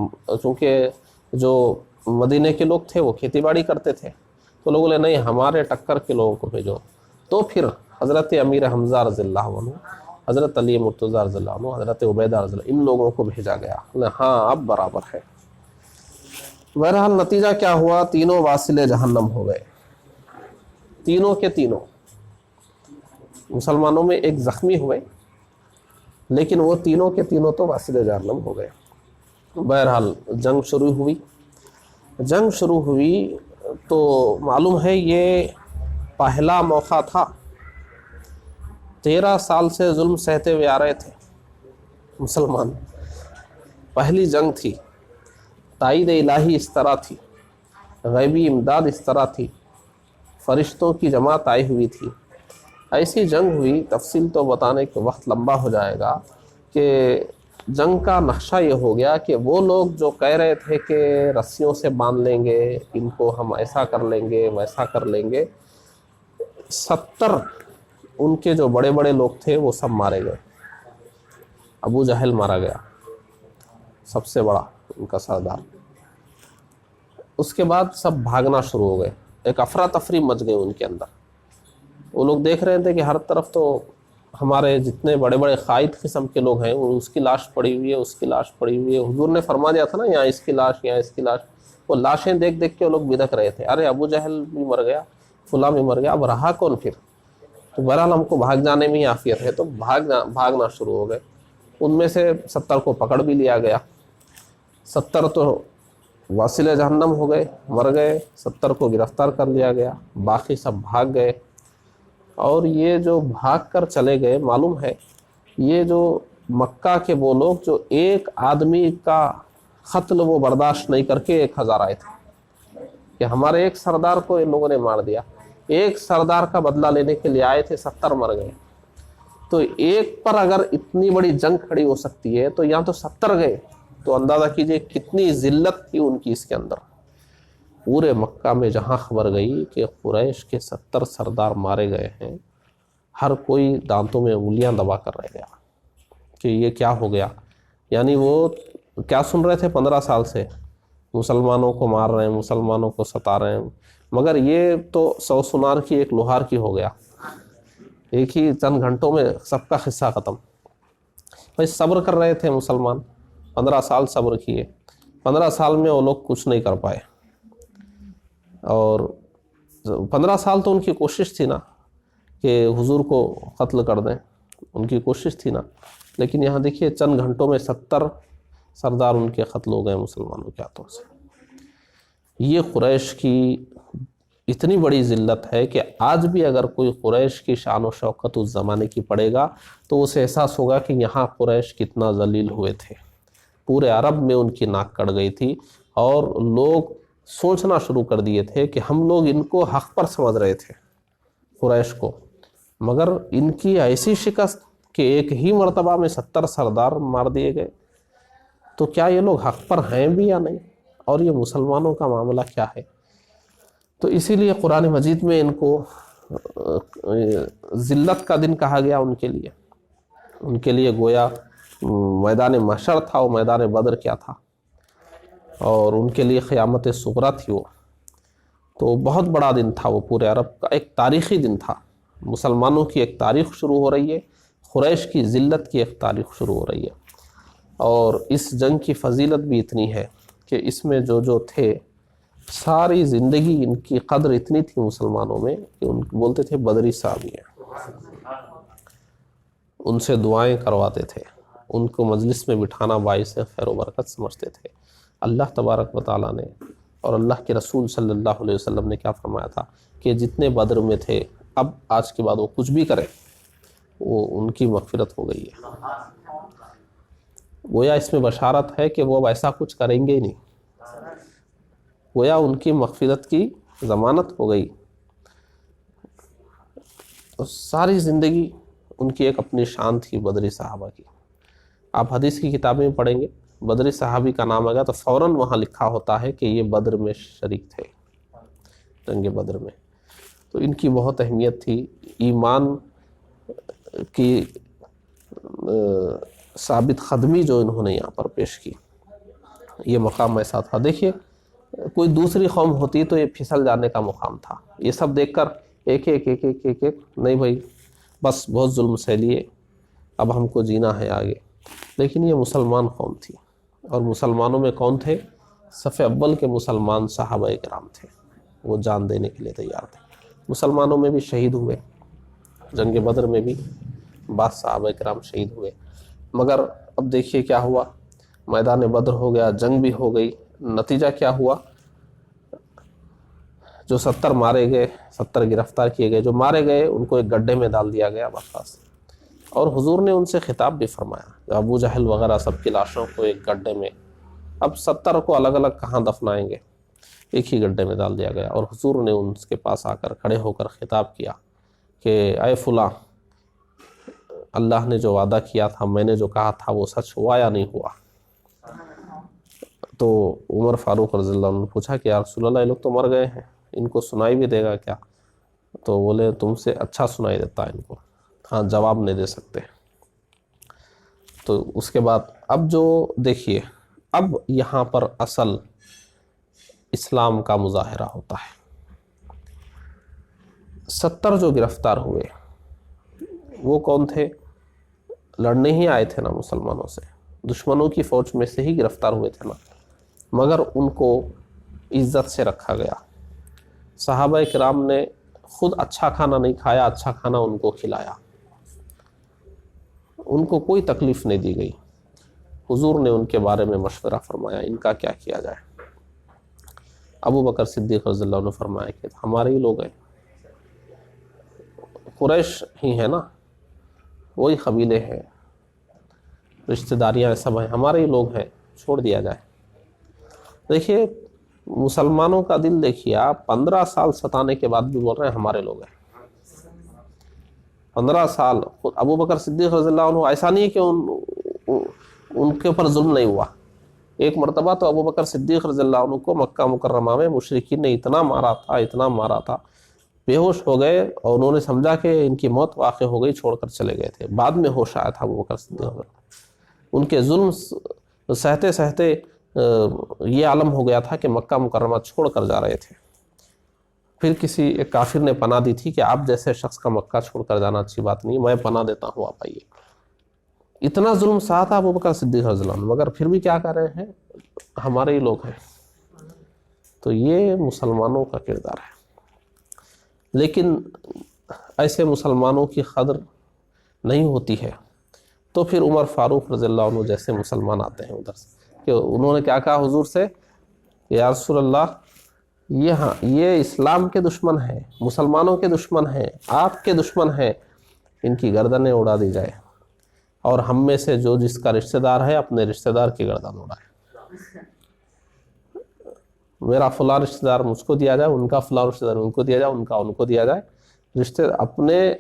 چونکہ جو مدینے کے لوگ تھے وہ کھیتی باڑی کرتے تھے. تو لوگوں نے نہیں، ہمارے ٹکر کے لوگوں کو بھیجو. تو پھر حضرت امیر حمزہ رضی اللہ عنہ، حضرت علی مرتضیٰ رضی اللہ عنہ، حضرت عبیدہ رضی اللہ عنہ، ان لوگوں کو بھیجا گیا. ہاں اب برابر ہے. بہرحال نتیجہ کیا ہوا؟ تینوں واصل جہنم ہو گئے، تینوں کے تینوں. مسلمانوں میں ایک زخمی ہوئے، لیکن وہ تینوں کے تینوں تو واصل جہنم ہو گئے. بہرحال جنگ شروع ہوئی. جنگ شروع ہوئی تو معلوم ہے یہ پہلا موقع تھا. 13 سال سے ظلم سہتے ہوئے آ رہے تھے مسلمان. پہلی جنگ تھی. تائید الہی اس طرح تھی، غیبی امداد اس طرح تھی، فرشتوں کی جماعت آئی ہوئی تھی. ایسی جنگ ہوئی، تفصیل تو بتانے کے وقت لمبا ہو جائے گا، کہ جنگ کا نقشہ یہ ہو گیا کہ وہ لوگ جو کہہ رہے تھے کہ رسیوں سے باندھ لیں گے، ان کو ہم ایسا کر لیں گے ویسا کر لیں گے، 70 ان کے جو بڑے بڑے لوگ تھے وہ سب مارے گئے. ابو جہل مارا گیا، سب سے بڑا ان کا سردار. اس کے بعد سب بھاگنا شروع ہو گئے، ایک افراتفری مچ گئی ان کے اندر۔ وہ لوگ دیکھ رہے تھے کہ ہر طرف تو ہمارے جتنے بڑے بڑے قائد قسم کے لوگ ہیں، وہ اس کی لاش پڑی ہوئی ہے، اس کی لاش پڑی ہوئی ہے۔ حضور نے فرما دیا تھا نا، یہاں اس کی لاش، یہاں اس کی لاش۔ وہ لاشیں دیکھ دیکھ کے وہ لوگ بدک رہے تھے، ارے ابو جہل بھی مر گیا، فلاں بھی مر گیا، اب رہا کون پھر؟ تو بہرحال ہم کو بھاگ جانے میں ہی عافیت ہے، تو بھاگنا شروع ہو گئے۔ ان میں سے 70 کو پکڑ بھی لیا گیا، 70 تو واصل جہنم ہو گئے، مر گئے، 70 کو گرفتار کر لیا گیا، باقی سب بھاگ گئے۔ اور یہ جو بھاگ کر چلے گئے، معلوم ہے یہ جو مکہ کے وہ لوگ جو ایک آدمی کا قتل وہ برداشت نہیں کر کے 1000 آئے تھے کہ ہمارے ایک سردار کو ان لوگوں نے مار دیا، ایک سردار کا بدلہ لینے کے لیے آئے تھے، 70 مر گئے۔ تو ایک پر اگر اتنی بڑی جنگ کھڑی ہو سکتی ہے تو یہاں تو 70 گئے، تو اندازہ کیجئے کتنی ذلت تھی ان کی اس کے اندر۔ پورے مکہ میں جہاں خبر گئی کہ قریش کے 70 سردار مارے گئے ہیں، ہر کوئی دانتوں میں انگلیاں دبا کر رہ گیا کہ یہ کیا ہو گیا۔ یعنی وہ کیا سن رہے تھے 15 سال سے، مسلمانوں کو مار رہے ہیں، مسلمانوں کو ستا رہے ہیں، مگر یہ تو 100 سنار کی ایک لوہار کی ہو گیا، ایک ہی چند گھنٹوں میں سب کا قصہ ختم۔ بھائی صبر کر رہے تھے مسلمان، 15 سال صبر کیے، 15 سال میں وہ لوگ کچھ نہیں کر پائے۔ اور 15 سال تو ان کی کوشش تھی نا کہ حضور کو قتل کر دیں، ان کی کوشش تھی نا، لیکن یہاں دیکھیے چند گھنٹوں میں 70 سردار ان کے قتل ہو گئے مسلمانوں کے ہاتھوں سے۔ یہ قریش کی اتنی بڑی ذلت ہے کہ آج بھی اگر کوئی قریش کی شان و شوکت اس زمانے کی پڑے گا تو اسے احساس ہوگا کہ یہاں قریش کتنا ذلیل ہوئے تھے۔ پورے عرب میں ان کی ناک کٹ گئی تھی، اور لوگ سوچنا شروع کر دیے تھے کہ ہم لوگ ان کو حق پر سمجھ رہے تھے قریش کو، مگر ان کی ایسی شکست کہ ایک ہی مرتبہ میں 70 سردار مار دیے گئے، تو کیا یہ لوگ حق پر ہیں بھی یا نہیں؟ اور یہ مسلمانوں کا معاملہ کیا ہے؟ تو اسی لیے قرآن مجید میں ان کو ذلت کا دن کہا گیا۔ ان کے لیے گویا میدان محشر تھا، وہ میدان بدر کیا تھا، اور ان کے لیے قیامت صغریٰ تھی وہ۔ تو بہت بڑا دن تھا وہ، پورے عرب کا ایک تاریخی دن تھا۔ مسلمانوں کی ایک تاریخ شروع ہو رہی ہے، قریش کی ذلت کی ایک تاریخ شروع ہو رہی ہے۔ اور اس جنگ کی فضیلت بھی اتنی ہے کہ اس میں جو تھے، ساری زندگی ان کی قدر اتنی تھی مسلمانوں میں کہ ان بولتے تھے بدری صحابی ہیں، ان سے دعائیں کرواتے تھے، ان کو مجلس میں بٹھانا باعث خیر و برکت سمجھتے تھے۔ اللہ تبارک و تعالیٰ نے اور اللہ کے رسول صلی اللہ علیہ وسلم نے کیا فرمایا تھا کہ جتنے بدر میں تھے، اب آج کے بعد وہ کچھ بھی کریں، وہ ان کی مغفرت ہو گئی ہے۔ گویا اس میں بشارت ہے کہ وہ اب ایسا کچھ کریں گے ہی نہیں، گویا ان کی مغفرت کی ضمانت ہو گئی۔ تو ساری زندگی ان کی ایک اپنی شان تھی بدری صحابہ کی۔ آپ حدیث کی کتابیں پڑھیں گے، بدری صحابی کا نام آگا تو فوراً وہاں لکھا ہوتا ہے کہ یہ بدر میں شریک تھے، جنگ بدر میں۔ تو ان کی بہت اہمیت تھی، ایمان کی ثابت قدمی جو انہوں نے یہاں پر پیش کی، یہ مقام ایسا تھا۔ دیکھیے کوئی دوسری قوم ہوتی تو یہ پھسل جانے کا مقام تھا، یہ سب دیکھ کر ایک ایک ایک ایک ایک ایک نہیں بھائی بس بہت ظلم سہ لیے، اب ہم کو جینا ہے آگے۔ لیکن یہ مسلمان قوم تھی، اور مسلمانوں میں کون تھے؟ صف اول کے مسلمان صحابہ کرام تھے، وہ جان دینے کے لیے تیار تھے۔ مسلمانوں میں بھی شہید ہوئے، جنگ بدر میں بھی بعض صحابہ کرام شہید ہوئے، مگر اب دیکھیے کیا ہوا، میدان بدر ہو گیا، جنگ بھی ہو گئی، نتیجہ کیا ہوا؟ جو 70 مارے گئے، 70 گرفتار کیے گئے، جو مارے گئے ان کو ایک گڈھے میں ڈال دیا گیا بس۔ اور حضور نے ان سے خطاب بھی فرمایا، ابو جہل وغیرہ سب کی لاشوں کو ایک گڈھے میں، اب 70 کو الگ الگ کہاں دفنائیں گے، ایک ہی گڈھے میں ڈال دیا گیا۔ اور حضور نے ان کے پاس آ کر کھڑے ہو کر خطاب کیا کہ اے فلاں، اللہ نے جو وعدہ کیا تھا، میں نے جو کہا تھا، وہ سچ ہوا یا نہیں ہوا؟ تو عمر فاروق رضی اللہ عنہ نے پوچھا کہ یا رسول اللہ، یہ لوگ تو مر گئے ہیں، ان کو سنائی بھی دے گا کیا؟ تو بولے تم سے اچھا سنائی دیتا ہے ان کو، ہاں جواب نہیں دے سکتے۔ تو اس کے بعد اب جو دیکھیے، اب یہاں پر اصل اسلام کا مظاہرہ ہوتا ہے۔ 70 جو گرفتار ہوئے وہ کون تھے؟ لڑنے ہی آئے تھے نا مسلمانوں سے، دشمنوں کی فوج میں سے ہی گرفتار ہوئے تھے نا، مگر ان کو عزت سے رکھا گیا۔ صحابہ کرام نے خود اچھا کھانا نہیں کھایا، اچھا کھانا ان کو کھلایا، ان کو کوئی تکلیف نہیں دی گئی۔ حضور نے ان کے بارے میں مشورہ فرمایا ان کا کیا کیا جائے۔ ابو بکر صدیق رضی اللہ عنہ نے فرمایا کہ ہمارے ہی لوگ ہیں، قریش ہی ہیں نا، وہی قبیلے ہیں، رشتہ داریاں سب ہیں، ہمارے ہی لوگ ہیں، چھوڑ دیا جائے۔ دیکھیے مسلمانوں کا دل دیکھیے آپ، 15 سال ستانے کے بعد بھی بول رہے ہیں ہمارے لوگ ہیں۔ 15 سال ابو بکر صدیق رضی اللہ عنہ، ایسا نہیں کہ ان کے اوپر ظلم نہیں ہوا۔ ایک مرتبہ تو ابو بکر صدیق رضی اللہ عنہ کو مکہ مکرمہ میں مشرکین نے اتنا مارا تھا، بے ہوش ہو گئے، اور انہوں نے سمجھا کہ ان کی موت واقع ہو گئی، چھوڑ کر چلے گئے تھے۔ بعد میں ہوش آیا تھا ابو بکر صدیق، ان کے ظلم سہتے سہتے یہ عالم ہو گیا تھا کہ مکہ مکرمہ چھوڑ کر جا رہے تھے۔ پھر کسی ایک کافر نے پناہ دی تھی کہ آپ جیسے شخص کا مکہ چھوڑ کر جانا اچھی بات نہیں، میں پناہ دیتا ہوں، آپ آئیے۔ اتنا ظلم سہا تھا ابو بکر صدیق رضی اللہ عنہ، مگر پھر بھی کیا کر رہے ہیں؟ ہمارے ہی لوگ ہیں۔ تو یہ مسلمانوں کا کردار ہے، لیکن ایسے مسلمانوں کی قدر نہیں ہوتی ہے۔ تو پھر عمر فاروق رضی اللہ عنہ جیسے مسلمان آتے ہیں ادھر سے، کہ انہوں نے کیا کہا حضور سے کہ یا رسول اللہ، یہ اسلام کے دشمن ہیں، مسلمانوں کے دشمن ہیں، آپ کے دشمن ہیں، ان کی گردنیں اڑا دی جائے، اور ہم میں سے جو جس کا رشتہ دار ہے اپنے رشتہ دار کی گردن اڑائے۔ میرا فلاں رشتہ دار مجھ کو دیا جائے، ان کا فلاں رشتہ دار ان کو دیا جائے، ان کا ان کو دیا جائے، اپنے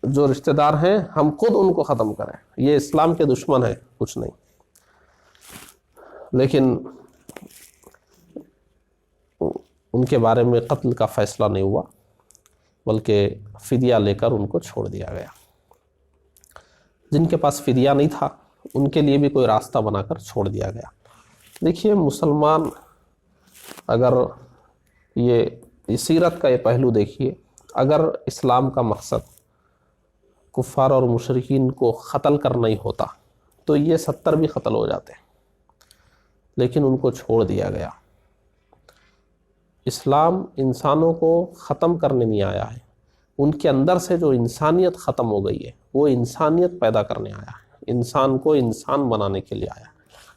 جو رشتہ دار ہیں ہم خود ان کو ختم کریں۔ یہ اسلام کے دشمن ہیں، کچھ نہیں۔ لیکن ان کے بارے میں قتل کا فیصلہ نہیں ہوا، بلکہ فدیہ لے کر ان کو چھوڑ دیا گیا۔ جن کے پاس فدیہ نہیں تھا ان کے لیے بھی کوئی راستہ بنا کر چھوڑ دیا گیا۔ دیکھیے مسلمان، اگر یہ سیرت کا یہ پہلو دیکھیے، اگر اسلام کا مقصد کفار اور مشرکین کو قتل کرنا ہی ہوتا تو یہ 70 بھی قتل ہو جاتے، لیکن ان کو چھوڑ دیا گیا۔ اسلام انسانوں کو ختم کرنے نہیں آیا ہے، ان کے اندر سے جو انسانیت ختم ہو گئی ہے وہ انسانیت پیدا کرنے آیا ہے، انسان کو انسان بنانے کے لیے آیا ہے۔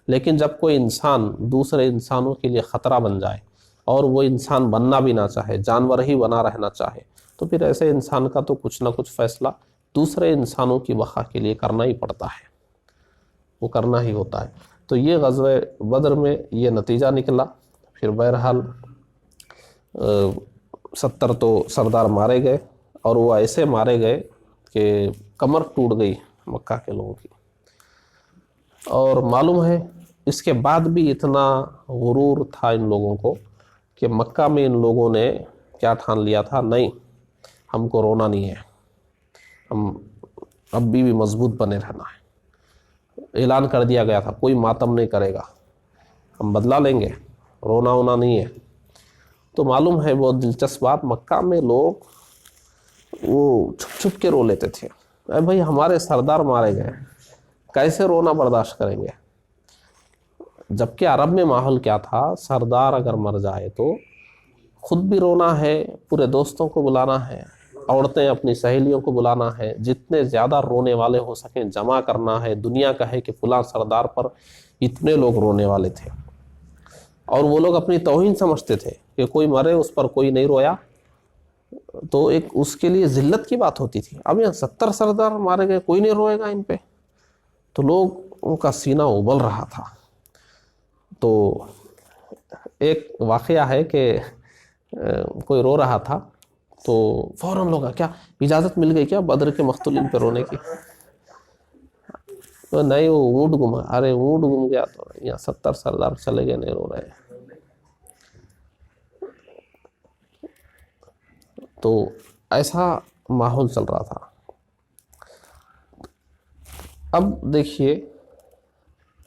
لیکن جب کوئی انسان دوسرے انسانوں کے لیے خطرہ بن جائے اور وہ انسان بننا بھی نہ چاہے، جانور ہی بنا رہنا چاہے، تو پھر ایسے انسان کا تو کچھ نہ کچھ فیصلہ دوسرے انسانوں کی بقا کے لیے کرنا ہی پڑتا ہے، وہ کرنا ہی ہوتا ہے۔ تو یہ غزوہ بدر میں یہ نتیجہ نکلا۔ پھر بہرحال 70 تو سردار مارے گئے، اور وہ ایسے مارے گئے کہ کمر ٹوٹ گئی مکہ کے لوگوں کی۔ اور معلوم ہے اس کے بعد بھی اتنا غرور تھا ان لوگوں کو کہ مکہ میں ان لوگوں نے کیا ٹھان لیا تھا، نہیں ہم کو رونا نہیں ہے، ہم اب بھی مضبوط بنے رہنا ہے۔ اعلان کر دیا گیا تھا کوئی ماتم نہیں کرے گا، ہم بدلہ لیں گے، رونا ہونا نہیں ہے۔ تو معلوم ہے بہت دلچسپ بات، مکہ میں لوگ وہ چھپ چھپ کے رو لیتے تھے، اے بھائی ہمارے سردار مارے گئے، کیسے رونا برداشت کریں گے؟ جبکہ عرب میں ماحول کیا تھا، سردار اگر مر جائے تو خود بھی رونا ہے، پورے دوستوں کو بلانا ہے، عورتیں اپنی سہیلیوں کو بلانا ہے، جتنے زیادہ رونے والے ہو سکیں جمع کرنا ہے، دنیا کہے کہ فلاں سردار پر اتنے لوگ رونے والے تھے۔ اور وہ لوگ اپنی توہین سمجھتے تھے کہ کوئی مرے اس پر کوئی نہیں رویا تو ایک اس کے لیے ذلت کی بات ہوتی تھی۔ اب یہاں 70 سردار مارے گئے، کوئی نہیں روئے گا ان پہ، تو لوگوں کا سینہ ابل رہا تھا۔ تو ایک واقعہ ہے کہ کوئی رو رہا تھا تو فوراً لوگ کیا اجازت مل گئی کیا بدر کے مقتولین پہ رونے کی؟ تو نہیں، وہ اونٹ گما، ارے اونٹ گم گیا تو یہاں 70 سردار چلے گئے، نہیں رو رہے۔ تو ایسا ماحول چل رہا تھا۔ اب دیکھیے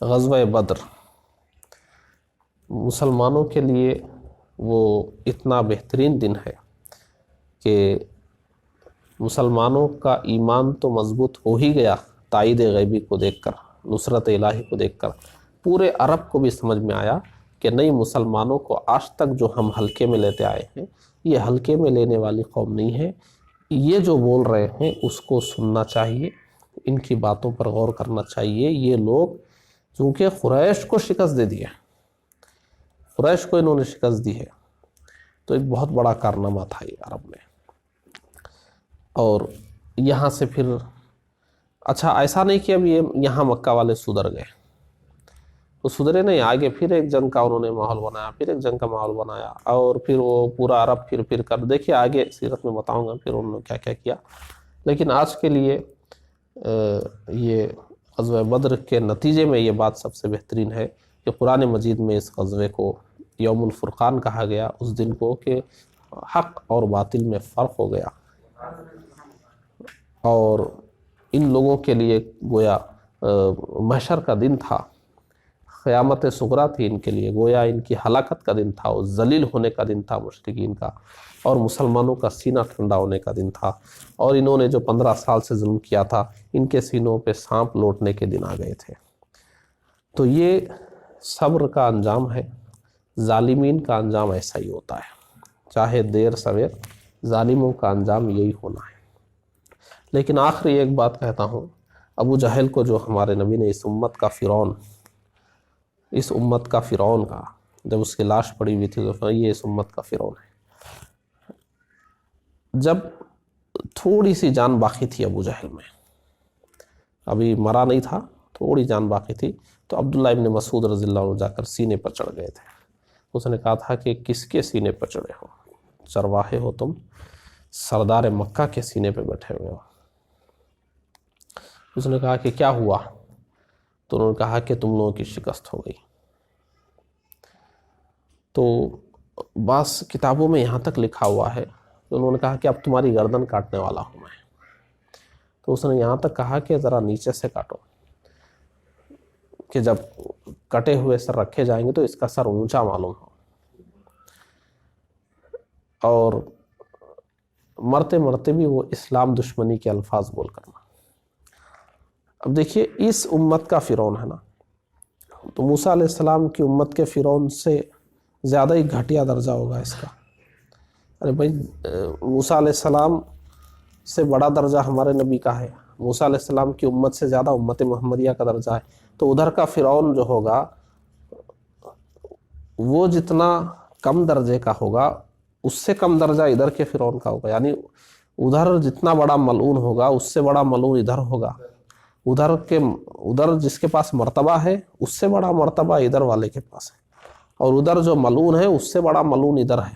غزوہ بدر مسلمانوں کے لیے وہ اتنا بہترین دن ہے کہ مسلمانوں کا ایمان تو مضبوط ہو ہی گیا تائید غیبی کو دیکھ کر، نصرت الہی کو دیکھ کر۔ پورے عرب کو بھی سمجھ میں آیا کہ نہیں، مسلمانوں کو آج تک جو ہم ہلکے میں لیتے آئے ہیں یہ ہلکے میں لینے والی قوم نہیں ہے، یہ جو بول رہے ہیں اس کو سننا چاہیے، ان کی باتوں پر غور کرنا چاہیے۔ یہ لوگ چونکہ قریش کو شکست دے دی ہے، قریش کو انہوں نے شکست دی ہے، تو ایک بہت بڑا کارنامہ تھا یہ عرب میں۔ اور یہاں سے پھر اچھا ایسا نہیں کہ اب یہ یہاں مکہ والے سدھر گئے، وہ سدھرے نہیں، آگے پھر ایک جنگ کا انہوں نے ماحول بنایا، پھر ایک جنگ کا ماحول بنایا، اور پھر وہ پورا عرب پھر کر دیکھیے آگے سیرت میں بتاؤں گا پھر انہوں نے کیا کیا کیا۔ لیکن آج کے لیے یہ غزوہ بدر کے نتیجے میں یہ بات سب سے بہترین ہے کہ قرآن مجید میں اس غزوے کو یوم الفرقان کہا گیا، اس دن کو کہ حق اور باطل میں فرق ہو گیا، اور ان لوگوں کے لیے گویا محشر کا دن تھا، قیامت صغریٰ تھی ان کے لیے، گویا ان کی ہلاکت کا دن تھا، ذلیل ہونے کا دن تھا مشرکین کا، اور مسلمانوں کا سینہ ٹھنڈا ہونے کا دن تھا، اور انہوں نے جو 15 سال سے ظلم کیا تھا ان کے سینوں پہ سانپ لوٹنے کے دن آ گئے تھے۔ تو یہ صبر کا انجام ہے، ظالمین کا انجام ایسا ہی ہوتا ہے، چاہے دیر سویر ظالموں کا انجام یہی ہونا ہے۔ لیکن آخری ایک بات کہتا ہوں، ابو جہل کو جو ہمارے نبی نے اس امت کا فرعون کا، جب اس کی لاش پڑی ہوئی تھی تو یہ اس امت کا فرعون ہے۔ جب تھوڑی سی جان باقی تھی ابو جہل میں، ابھی مرا نہیں تھا، تھوڑی جان باقی تھی، تو عبداللہ ابن مسعود رضی اللہ عنہ جا کر سینے پر چڑھ گئے تھے۔ اس نے کہا تھا کہ کس کے سینے پر چڑھے ہو؟ چرواہے ہو تم، سردار مکہ کے سینے پہ بیٹھے ہوئے ہو۔ اس نے کہا کہ کیا ہوا؟ تو انہوں نے کہا کہ تم لوگوں کی شکست ہو گئی۔ تو بعض کتابوں میں یہاں تک لکھا ہوا ہے کہ انہوں نے کہا کہ اب تمہاری گردن کاٹنے والا ہوں میں۔ تو اس نے یہاں تک کہا کہ ذرا نیچے سے کاٹو، کہ جب کٹے ہوئے سر رکھے جائیں گے تو اس کا سر اونچا معلوم ہو۔ اور مرتے مرتے بھی وہ اسلام دشمنی کے الفاظ بول کرنا۔ اب دیکھیے اس امت کا فرعون ہے نا، تو موسیٰ علیہ السلام کی امت کے فرعون سے زیادہ ہی گھٹیا درجہ ہوگا اس کا۔ ارے بھائی، موسیٰ علیہ السلام سے بڑا درجہ ہمارے نبی کا ہے، موسیٰ علیہ السلام کی امت سے زیادہ امت محمدیہ کا درجہ ہے، تو ادھر کا فرعون جو ہوگا وہ جتنا کم درجے کا ہوگا اس سے کم درجہ ادھر کے فرعون کا ہوگا، یعنی ادھر جتنا بڑا ملعون ہوگا اس سے بڑا ملعون ادھر ہوگا، ادھر جس کے پاس مرتبہ ہے اس سے بڑا مرتبہ ادھر والے کے پاس ہے، اور ادھر جو ملعون ہے اس سے بڑا ملعون ادھر ہے۔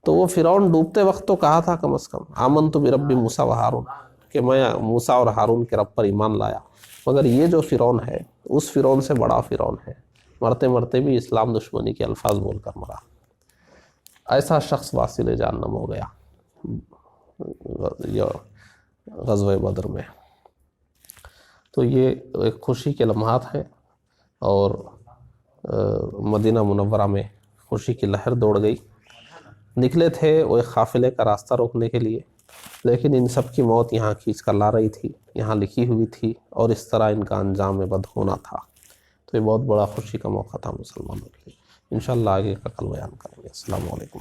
تو وہ فرعون ڈوبتے وقت تو کہا تھا کم از کم آمنت برب موسیٰ و ہارون، کہ میں موسیٰ اور ہارون کے رب پر ایمان لایا، مگر یہ جو فرعون ہے اس فرعون سے بڑا فرعون ہے، مرتے مرتے بھی اسلام دشمنی کے الفاظ بول کر مرا۔ ایسا شخص واصل جہنم ہو گیا غزوہ بدر میں۔ تو یہ ایک خوشی کے لمحات ہیں، اور مدینہ منورہ میں خوشی کی لہر دوڑ گئی۔ نکلے تھے وہ ایک قافلے کا راستہ روکنے کے لیے، لیکن ان سب کی موت یہاں کھینچ کر لا رہی تھی، یہاں لکھی ہوئی تھی، اور اس طرح ان کا انجام بد ہونا تھا۔ تو یہ بہت بڑا خوشی کا موقع تھا مسلمانوں کے لیے۔ انشاءاللہ آگے کا کل بیان کریں گے۔ السلام علیکم۔